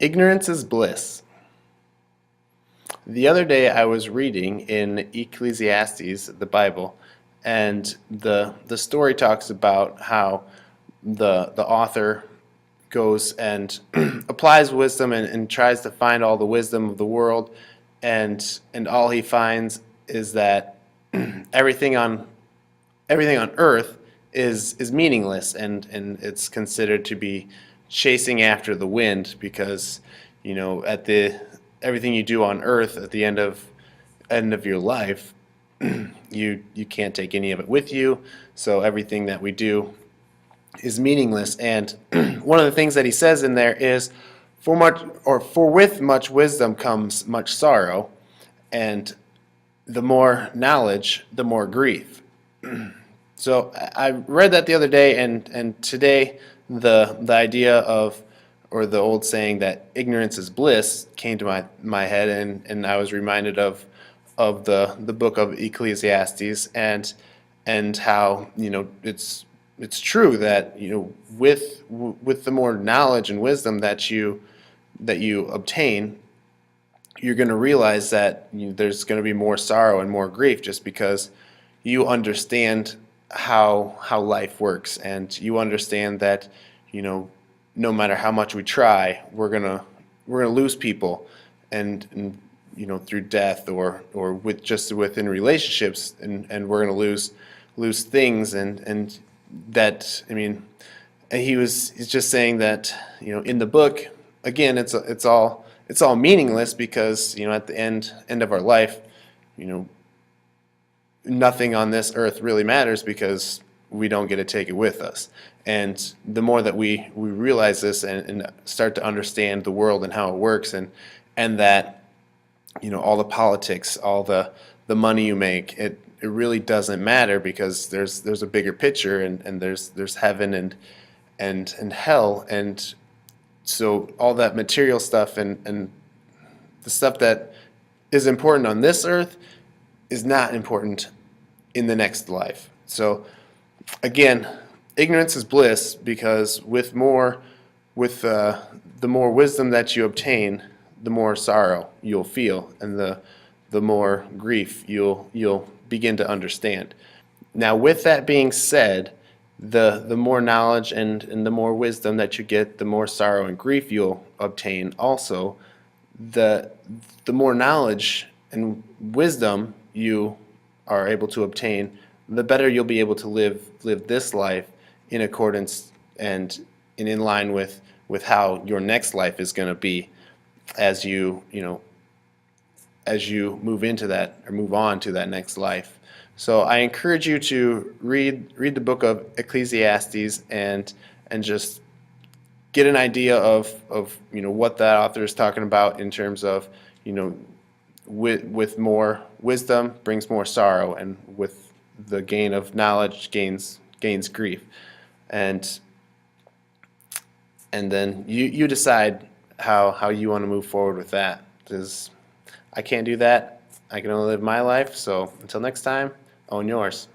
Ignorance is bliss. The other day I was reading in Ecclesiastes, the Bible, and the story talks about how the author goes and applies wisdom and tries to find all the wisdom of the world, and all he finds is that everything on everything on earth is meaningless, and it's considered to be chasing after the wind, because at the everything you do on earth at the end of your life, you can't take any of it with you, so everything that we do is meaningless. And one of the things that he says in there is, for with much wisdom comes much sorrow, and the more knowledge, the more grief. So I read that the other day, and today the idea of, or the old saying that ignorance is bliss, came to my head, and I was reminded of the book of Ecclesiastes, and how it's true that with the more knowledge and wisdom that you obtain, you're going to realize that there's going to be more sorrow and more grief, just because you understand how life works, and you understand that no matter how much we try, we're gonna lose people, and through death, or within relationships, and we're gonna lose things, and that, I mean, he's just saying that in the book, again, it's all meaningless, because at the end of our life, nothing on this earth really matters, because we don't get to take it with us. And the more that we realize this, and start to understand the world and how it works, and that all the politics, all the money you make, it really doesn't matter, because there's a bigger picture, and there's heaven and hell. And so all that material stuff, and the stuff that is important on this earth is not important in the next life. So again, ignorance is bliss, because the more wisdom that you obtain, the more sorrow you'll feel, and the more grief you'll begin to understand. Now, with that being said, the more knowledge and the more wisdom that you get, the more sorrow and grief you'll obtain also. The more knowledge and wisdom you are able to obtain, the better you'll be able to live this life in accordance and in line with how your next life is going to be, as you move into that, or move on to that next life. So I encourage you to read the book of Ecclesiastes, and just get an idea of what that author is talking about, in terms of with more wisdom brings more sorrow, and with the gain of knowledge gains grief. And then you decide how you want to move forward with that, because I can't do that. I can only live my life. So until next time, own yours.